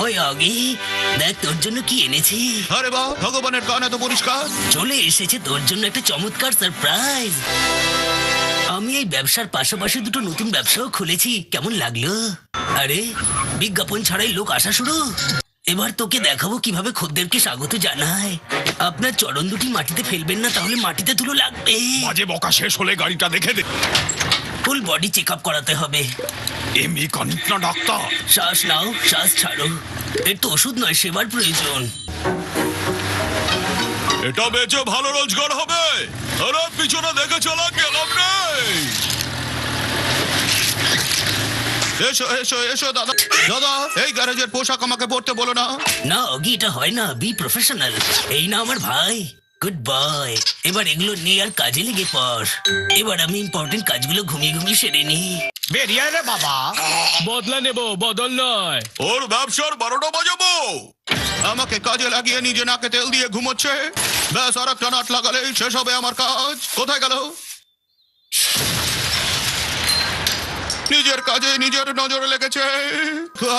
ওই অগি, দেখ তোর জন্য কি এনেছি। আরে বাহ, ভগবানের কান এত পরিষ্কার। চলে এসেছে তোর জন্য একটা চমৎকার সারপ্রাইজ। আমি এই ব্যবসার পাশাপাশি দুটো নতুন ব্যবসাও খুলেছি। কেমন লাগলো? আরে বিজ্ঞাপন ছাড়াই লোক আসা শুরু। এবার তোকে দেখাবো কিভাবে খদ্দেরকে স্বাগত জানায়। আপনার চরণ দুটি মাটিতে ফেলবেন না, তাহলে মাটিতে ধুলো লাগবে। বাজে বকা শেষ হলে গাড়িটা দেখে দে। ফুল বডি চেক আপ করাতে হবে। এমনি কানিক না ডাক্তার। শ্বাস নাও, শ্বাস ছাড়ো। এর তো ওষুধ নয়, সেবার প্রয়োজন। এটা বেচে ভালো রোজগার হবে। আরে পিছনে দেখে চলা গেলাম নেই। এসো এসো এসো দাদা। দাদা, এই গ্যারেজের পোশাক আমাকে পরতে বলো না। না অগি, এটা হয় না। Be professional. এই না আমার ভাই, গুড বয়। এবার এগুলো নিয়ে আর কাজে লেগে পড়। এবার আমি ইম্পর্টেন্ট কাজগুলো ঘুমিয়ে ঘুমিয়ে সেরে নি। বেরিয়ে রে বাবা। বদলা নেব, বদল নয়। ওর ব্যবসার 12টা বাজাবো। আমাকে কাজে লাগিয়ে নিজে নাকে তেল দিয়ে ঘুমোচ্ছে। ব্যাস আর একটা নাট লাগালেই শেষ হবে আমার কাজ। কোথায় গেল? নিজের কাজে নিজের নজর লেগেছে।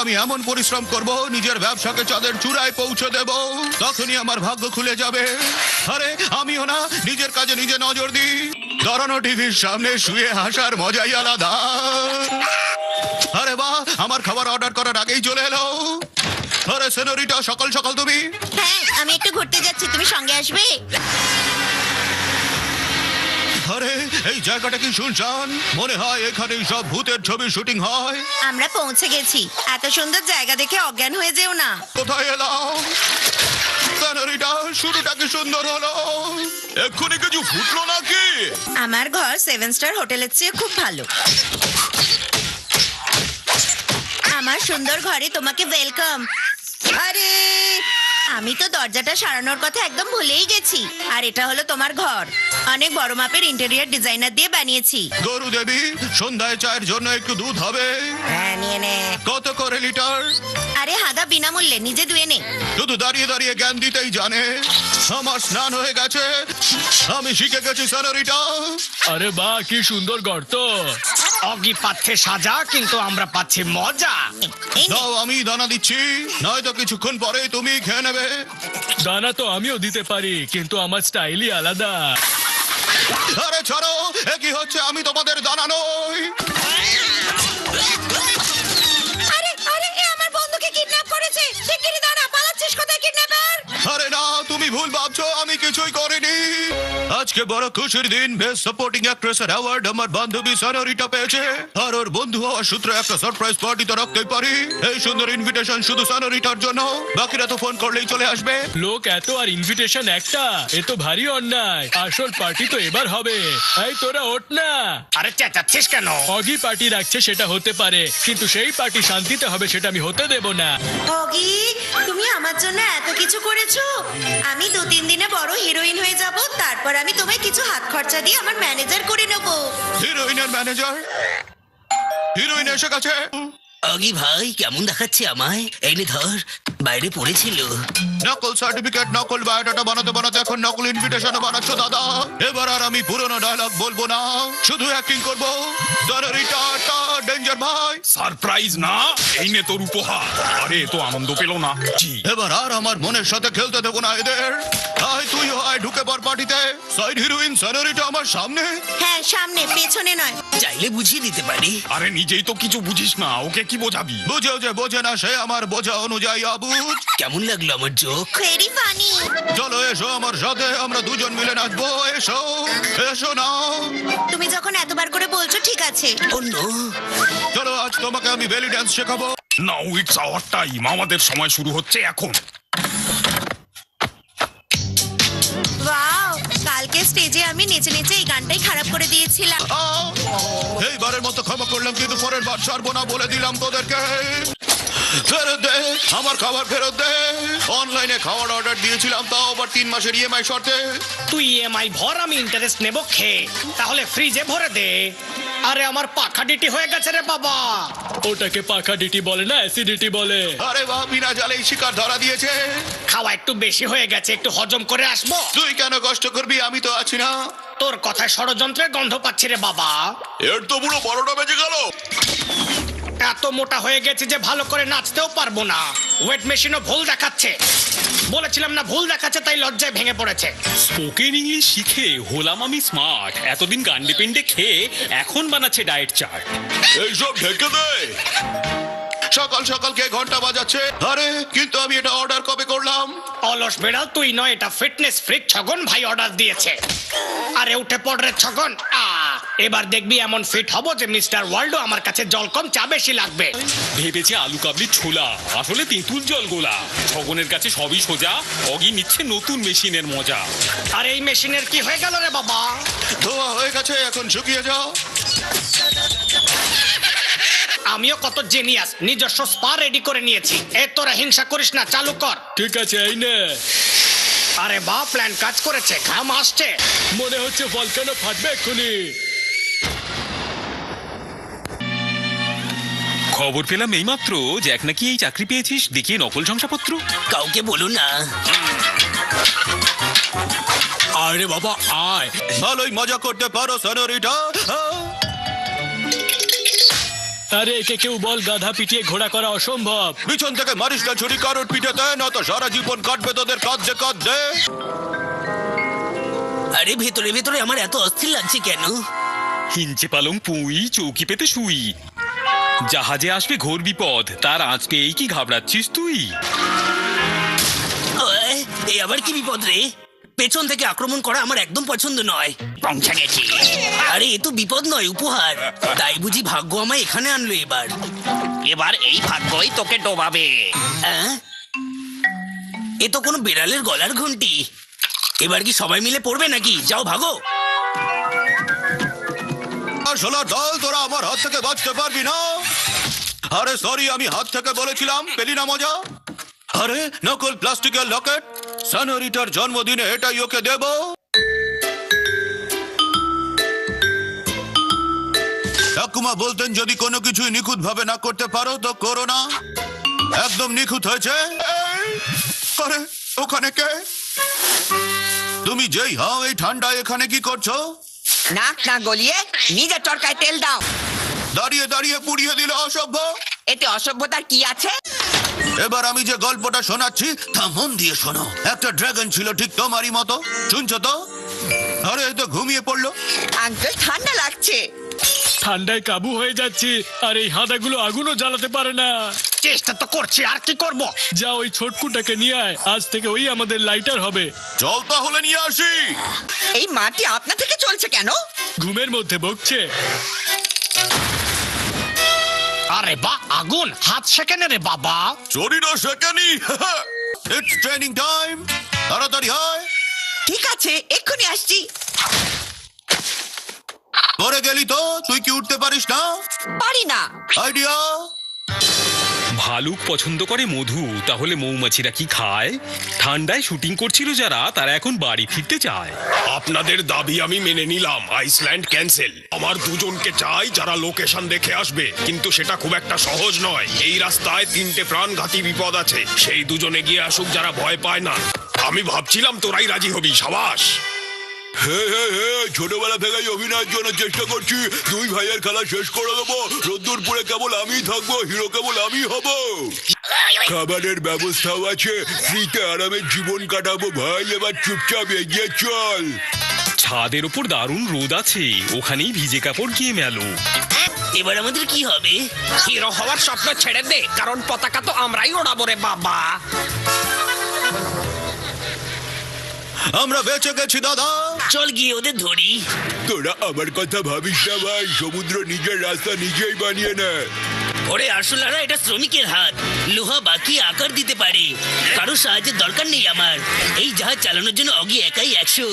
আমি এমন পরিশ্রম করব, নিজের ব্যবসাকে চাঁদের চূড়ায় পৌঁছে দেব, তখনই আমার ভাগ্য খুলে যাবে। আরে আমিও না নিজের কাজে নিজে নজর দিই। দাঁড়ানো টিভির সামনে শুয়ে হাসার মজাই আলাদা। আরে বাহ, আমার খাবার অর্ডার করার আগেই চলে এলো। আরে সেনরিটা, সকাল সকাল তুমি? হ্যাঁ, আমি একটু ঘুরতে যাচ্ছি, তুমি সঙ্গে আসবে? আরে এই জায়গাটা কি শুনছান? মনে হয় এখানেই সব ভূতের ছবি শুটিং হয়। আমরা পৌঁছে গেছি। এত সুন্দর জায়গা দেখে অজ্ঞান হয়ে যেও না। কোথায় এলাম? সেনরিটা, শুরুটা কি সুন্দর হলো। এক্ষুনি কিছু ফুটলো নাকি? আমার ঘর 7 স্টার হোটেলের চেয়ে খুব ভালো। আমার সুন্দর ঘরে তোমাকে ওয়েলকাম। আরে আমি তো দরজাটা সারানোর কথা একদম ভুলেই গেছি। আর এটা হলো তোমার ঘর। অনেক বড় মাপের ইন্টেরিয়র ডিজাইনার দিয়ে বানিয়েছি। গরু দেবী, সন্ধ্যায় চায়ের জন্য একটু দুধ হবে। হ্যাঁ, নিয়ে নে। কত করে লিটার? আরে হাগা বিনামূল্যে, নিজে ধুয়ে নে। শুধু দাঁড়িয়ে দাঁড়িয়ে জ্ঞান দিতেই জানে। আমার স্নান হয়ে গেছে, আমি শিখে গেছি সেনরিটা। আরে বাহ, কি সুন্দর গর্ত। অগি পাচ্ছে সাজা, কিন্তু আমরা পাচ্ছি মজা। এই নে। দাও, আমি দানা দিচ্ছি, নয়তো কিছুক্ষণ পরে তুমি খেয়ে নেবে। দানা তো আমিও দিতে পারি, কিন্তু আমার স্টাইলই আলাদা। আরে ছাড়ো, এ কি হচ্ছে? আমি তোমাদের দানা নই। আরে আরে, এ আমার বন্ধুকে কিডন্যাপ করেছে। শিগগিরই দাঁড়া, পালাচ্ছিস কোথায় কিডন্যাপার? আরে না, তুমি ভুল ভাবছো, আমি কিছুই করিনি। আজকে বড় খুশির দিন। বেস্ট সাপোর্টিং অ্যাক্ট্রেসের অ্যাওয়ার্ড আমার বান্ধবী সেনরিটা পেয়েছে। আর ওর বন্ধু হওয়ার সূত্রে একটা সারপ্রাইজ পার্টি তো রাখতেই পারি। এই সুন্দর ইনভিটেশন শুধু সেনরিটার জন্য। বাকিরা তো ফোন করলেই চলে আসবে। লোক এত আর ইনভিটেশন একটা, এ তো ভারী অন্যায়। আসল পার্টি তো এবার হবে। এই তোরা ওঠ না। আরে চেঁচাচ্ছিস কেন? অগি পার্টি রাখছে, সেটা হতে পারে, কিন্তু সেই পার্টি শান্তিতে হবে সেটা আমি হতে দেব না। অগি, তুমি আমার জন্য এত কিছু করেছো। আমি 2-3 দিনে বড় হিরোইন হয়ে যাব। তারপর আমি তোমায় কিছু হাত খরচা দিয়ে আমার ম্যানেজার করে নেবো। হিরোইনের ম্যানেজার? হিরোইন এসে গেছে। অগি ভাই, কেমন দেখাচ্ছে আমায়? এই নে ধর, বাইরে পড়েছিল। নকল সার্টিফিকেট, নকল বায়োডাটা বানাতে বানাতে এখন নকল ইনভিটেশনও বানাচ্ছ দাদা। এবার আর আমি পুরনো ডায়লগ বলবো না, শুধু অ্যাক্টিং করবো। সেনরিটা, ডেঞ্জার ভাই। সারপ্রাইজ না, এই নে তোর উপহার। আরে তো আনন্দ পেল না। জি, এবার আর আমার মনের সাথে খেলতে দেবো না এদের। আয় তুইও আয়, ঢুকে পড় পার্টিতে। সাইড হিরোইন সেনরিটা আমার সামনে। হ্যাঁ, সামনে, পেছনে নয়। চাইলে বুঝিয়ে দিতে পারি। আরে নিজেই তো কিছু বুঝিস না, ওকে কি বোঝাবি? বুঝেও যে বোঝে না, সে আমার বোঝা অনুযায়ী অবুঝ। কেমন লাগলো আমার জোক? Very funny. চলো এসো আমার সাথে, আমরা দুজন মিলে নাচবো। এসো এসো না। তুমি যখন এতবার করে বলছো, ঠিক আছে। অন্য চলো আজ তোমাকে আমি বেলি ড্যান্স শেখাবো। নাও ইটস আওয়ার টাইম, আমাদের সময় শুরু হচ্ছে এখন। ওয়াও, কালকে স্টেজে আমি নেচে নেচে এই গানটাই খারাপ করে দিয়েছিলাম। এইবারের মতো ক্ষমা করলাম, কিন্তু পরের বার ছাড়বো না বলে দিলাম তোদেরকে। ফেরত দে আমার খাবার, ফেরত দে। অনলাইনে খাবার অর্ডার দিয়েছিলাম, তাও আবার 3 মাসের ইএমআই শর্তে। তুই ইএমআই ভর, আমি ইন্টারেস্ট নেব খেয়ে। তাহলে ফ্রিজে ভরে দে। আরে আমার পাখা ডিটি হয়ে গেছে রে বাবা। ওটাকে পাখা ডিটি বলে না, অ্যাসিডিটি বলে। আরে বাহ, বিনা জালেই শিকার ধরা দিয়েছে। খাওয়া একটু বেশি হয়ে গেছে, একটু হজম করে আসবো। তুই কেন কষ্ট করবি, আমি তো আছি না। তোর কথায় ষড়যন্ত্রের গন্ধ পাচ্ছি রে বাবা। এর তো পুরো 12টা বেজে গেল। এত মোটা হয়ে গেছে যে ভালো করে নাচতেও পারবো না। ওয়েট মেশিনও ভুল দেখাচ্ছে। বলেছিলাম না ভুল দেখাচ্ছে, তাই লজ্জায় ভেঙে পড়েছে। স্পোকেন ইংলিশ শিখে হলাম আমি স্মার্ট। এতদিন গান্ডে পিন্ডে খেয়ে এখন বানাচ্ছে ডায়েট চার্ট। এইসব ঢেকে দে। সকাল সকাল কে ঘন্টা বাজাচ্ছে? আরে কিন্তু আমি এটা অর্ডার কবে করলাম? অলস বেড়াল তুই নয়, এটা ফিটনেস ফ্রিক ছগন ভাই অর্ডার দিয়েছে। আরে উঠে পড় রে ছগন। এবার দেখবি এমন ফিট হব যে মিস্টার ওয়ার্ল্ডও আমার কাছে জল কম চা বেশি লাগবে। ভেবেছে আলু কাবলি ছোলা, আসলে তেঁতুল জল গোলা। ছগনের কাছে সবই সোজা, অগি নিচ্ছে নতুন মেশিনের মজা। আর এই মেশিনের কি হয়ে গেল রে বাবা? ধোয়া হয়ে গেছে, এখন শুকিয়ে যাও। আমিও কত জেনিয়াস, নিজস্ব স্পা রেডি করে নিয়েছি। এ তোরা হিংসা করিস না, চালু কর। ঠিক আছে, এই নে। আরে বাহ, প্ল্যান কাজ করেছে, ঘাম আসছে। মনে হচ্ছে ভলকানো ফাটবে এক্ষুনি। খবর পেলাম এইমাত্র জ্যাক নাকি এই চাকরি পেয়েছিস, দেখিয়ে নকল শংসাপত্র। কাউকে বলো না। আরে বাবা আয়। ভালোই মজা করতে পারো সনোরিটা। আরে একে কেউ বল গাধা পিটিয়ে ঘোড়া করা অসম্ভব। পিছন থেকে মারিস না ছুরি কারোর পিঠেতে, না তো সারা জীবন কাটবে তোদের কাঁদতে কাঁদতে। আরে ভেতরে ভেতরে আমার এত অস্থির লাগছে কেন? হিঞ্চে পালং পুই, চৌকি পেতে শুই। জাহাজে আসবে ঘোর বিপদ, তার আঁচ পেয়েই কি ঘাবড়াচ্ছিস তুই? এই আবার কি বিপদ রে? পেছন থেকে আক্রমণ করা আমার একদম পছন্দ নয়। পৌঁছে গেছি। আরে এ তো বিপদ নয়, উপহার। তাই বুঝি ভাগ্য আমায় এখানে আনলো এবার। এবার এই ভাগ্যই তোকে ডোবাবে। এ তো কোনো বিড়ালের গলার ঘন্টি। এবার কি সবাই মিলে পড়বে নাকি? যাও ভাগো। আসলে দল, তোরা আমার হাত থেকে বাঁচতে পারবি না। আরে সরি, আমি হাত থেকে বলেছিলাম, পেলি না মজা? আরে নকল প্লাস্টিকের লকেট, সনোরিটার জন্মদিনে এটাই ওকে দেব। ঠাকুমা বলতেন যদি কোনো কিছুই নিখুঁত ভাবে না করতে পারো তো করো না। একদম নিখুঁত হয়েছে। আরে ওখানে কে? তুমি যেই হও এই ঠান্ডায় এখানে কি করছো? নাক না গলিয়ে নিজের চরকায় তেল দাও। দাঁড়িয়ে দাঁড়িয়ে পুড়িয়ে দিলে অসভ্য। এতে অসভ্যতার কি আছে? এবার আমি যে গল্পটা শোনাচ্ছি তা মন দিয়ে শোনো। একটা ড্রাগন ছিল ঠিক তোমারই মতো, শুনছো তো? আরে এই তো ঘুমিয়ে পড়লো। আঙ্কেল ঠান্ডা লাগছে। ঠান্ডায় কাবু হয়ে যাচ্ছি, আর এই হাঁদাগুলো আগুনও জ্বালাতে পারে না। চেষ্টা তো করছি, আর কি করব? যা ওই ছোটকুটাকে নিয়ে আয়, আজ থেকে ওই আমাদের লাইটার হবে। চল তাহলে নিয়ে আসি। এই মাটি আপনা থেকে চলছে কেন? ঘুমের মধ্যে বকছে। আরে বাহ, আগুন হাত সেকেন্ড রে বাবা। চরিনা সেকেনি। ইটস ট্রেনিং টাইম, তাড়াতাড়ি হয়। ঠিক আছে, এক্ষুনি আসছি। পরে গেলি তো, তুই কি উঠতে পারিস না? পারি না। আইডিয়া। ভালুক পছন্দ করে মধু, তাহলে মৌমাছিরা কি খায়? ঠান্ডায় শুটিং করছিল যারা, তারা এখন বাড়ি ফিরতে চায়। আপনাদের দাবি আমি মেনে নিলাম, আইসল্যান্ড ক্যান্সেল। আমার দুজনকে চাই যারা লোকেশন দেখে আসবে, কিন্তু সেটা খুব একটা সহজ নয়। এই রাস্তায় 3টে প্রাণঘাতী বিপদ আছে, সেই দুজনে গিয়ে আসুক যারা ভয় পায় না। আমি ভাবছিলাম তোরাই রাজি হবি, সাবাস। ছোটবেলা থেকেই অভিনয়ের জন্য চেষ্টা করছি। দুই ভাইয়ের খেলা শেষ করে দেবো। রোদ্দুরপুরে কেবল আমিই থাকবো, হিরো কেবল আমি হব। খাবারের ব্যবস্থাও আছে, ফ্রিতে আরামের জীবন কাটাবো ভাই। এবার চুপচাপ এগিয়ে চল। ছাদের ওপর দারুণ রোদ আছে, ওখানেই ভিজে কাপড় গিয়ে মেলো। এবার আমাদের কি হবে? হিরো হওয়ার স্বপ্ন ছেড়ে দে, কারণ পতাকা তো আমরাই ওড়াবো রে বাবা। আমরা বেঁচে গেছি দাদা। চল গিয়ে ওদের ধরি। তোরা আমার কথা ভাবিস না ভাই, সমুদ্র নিজের রাস্তা নিজেই বানিয়ে নেয়। ওরে আরশোলারা, এটা শ্রমিকের হাত। লোহা বাকি আকার দিতে পারে। কারো সাহায্যের দরকার নেই আমার। এই জাহাজ চালানোর জন্য অগি একাই 100।